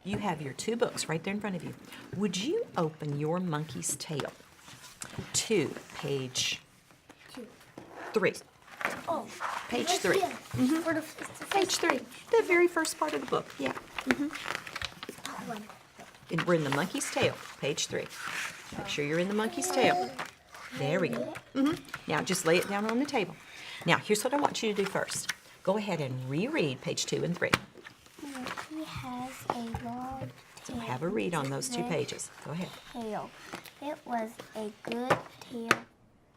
You have your two books right there in front of you. Would you open your monkey's tail to page 3? Oh, Page right 3. here. For the Page 3. The very first part of the book, yeah. And we're in the monkey's tail, page 3. Make sure you're in the monkey's tail. There we go. Now just lay it down on the table. Now here's what I want you to do first. Go ahead and reread page 2 and 3. He has a long tail. Have a read on those 2 pages. Go ahead. Tail. It was a good tail.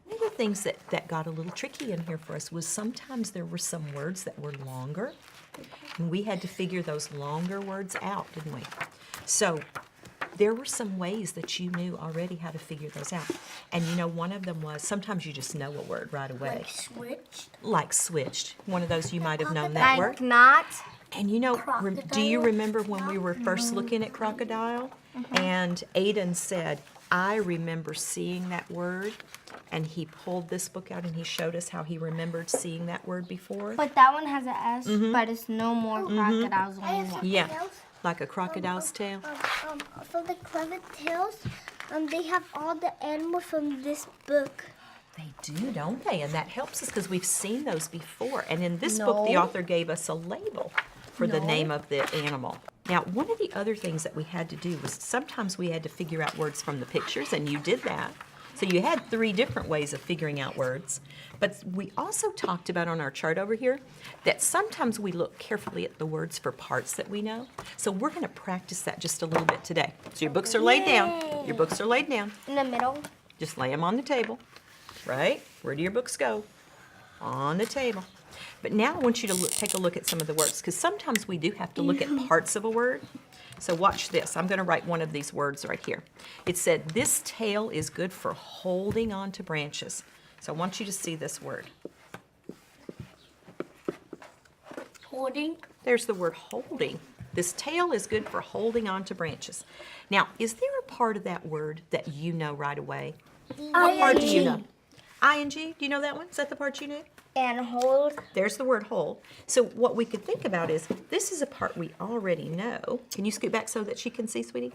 One of the things that got a little tricky in here for us was sometimes there were some words that were longer, and we had to figure those longer words out, didn't we? So there were some ways that you knew already how to figure those out. And you know, one of them was sometimes you just know a word right away. Like switched. Like switched. One of those you might have known that word. Like not. And you know, do you Crocodile? remember when we were first looking at crocodile? And Aiden said, I remember seeing that word. And he pulled this book out and he showed us how he remembered seeing that word before. But that one has an S, but it's no more crocodiles, only one. Yeah, like a crocodile's tail. For the clever tails, they have all the animals from this book. They do, don't they? And that helps us because we've seen those before. And in this book, the author gave us a label for the name of the animal. Now, one of the other things that we had to do was sometimes we had to figure out words from the pictures, and you did that. So you had 3 different ways of figuring out words. But we also talked about on our chart over here that sometimes we look carefully at the words for parts that we know. So we're going to practice that just a little bit today. So your books are laid down. Your books are laid down. In the middle. Just lay them on the table, right? Where do your books go? On the table. But now I want you to take a look at some of the words, because sometimes we do have to look at parts of a word. So watch this. I'm going to write one of these words right here. It said, this tail is good for holding on to branches. So I want you to see this word. Holding. There's the word holding. This tail is good for holding on to branches. Now, is there a part of that word that you know right away? What part do you know? ING, do you know that one? Is that the part you knew? And hold. There's the word hold. So what we could think about is, this is a part we already know. Can you scoot back so that she can see, sweetie?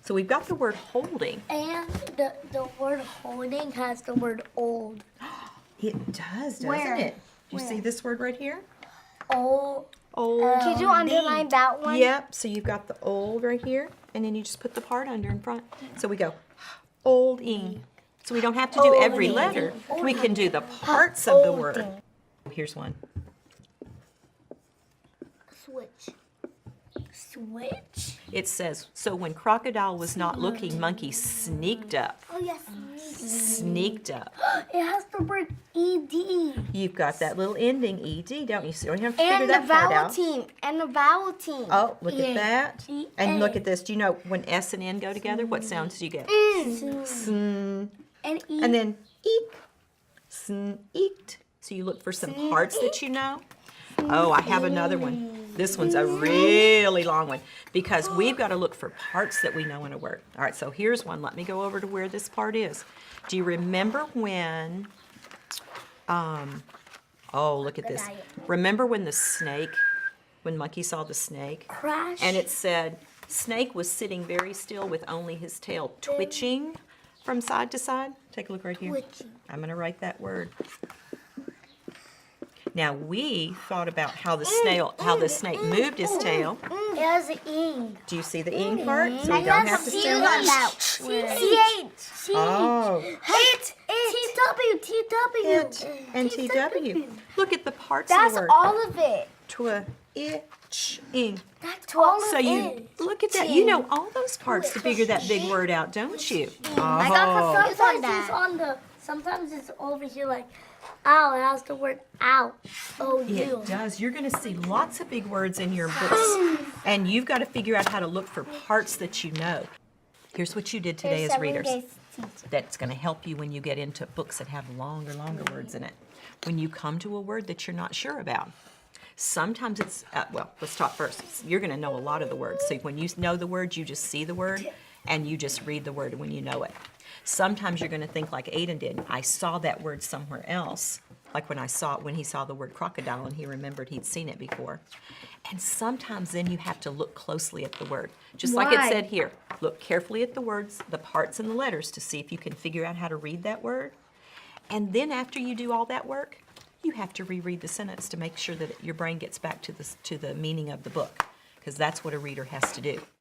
So we've got the word holding. And the word holding has the word old. It does, doesn't Where? it? You see this word right here? Old. Old. Could you underline that one? Yep, so you've got the old right here, and then you just put the part under in front. So we go, old-ing. So we don't have to do every letter. We can do the parts of the word. Here's one. Switch. Switch. It says, so when crocodile was not looking, monkey sneaked up. Oh yes. Sneaked up. It has the word ed. You've got that little ending ed, don't you? So you don't have to figure And the that part vowel out. team. And the vowel team. Oh, look at that. E- And look A. at this. Do you know when S and N go together, what sounds do you get? Sn. And e. And then eek. Sneaked. So you look for some parts that you know. Oh, I have another one. This one's a really long one because we've got to look for parts that we know in a word. All right, so here's one. Let me go over to where this part is. Do you remember when, oh, look at this. Remember when the snake, when Monkey saw the snake? Crash. And it said, snake was sitting very still with only his tail twitching from side to side. Take a look right here. Twitching. I'm going to write that word. Now we thought about how the snake moved his tail. It has an ing. Do you see the ing part? So we don't have to stand on that. C-H. Oh, T-W. it and TW. Look at the parts That's of the word. all of it. Twitching. That's all So of you it. look at that. You know all those parts to figure that big word out, don't you? I got confused on Sometimes it's that. on the. Sometimes it's over here like, ow. It has the word ow. O-U. It does. You're going to see lots of big words in your books, and you've got to figure out how to look for parts that you know. Here's what you did today as readers. That's going to help you when you get into books that have longer words in it. When you come to a word that you're not sure about, sometimes it's, well, let's talk first. You're going to know a lot of the words. So when you know the word, you just see the word, and you just read the word when you know it. Sometimes you're going to think like Aiden did. I saw that word somewhere else, Like when he saw the word crocodile and he remembered he'd seen it before. And sometimes then you have to look closely at the word. Just like it Why? said here, look carefully at the words, the parts and the letters to see if you can figure out how to read that word. And then after you do all that work, you have to reread the sentence to make sure that your brain gets back to the meaning of the book, because that's what a reader has to do.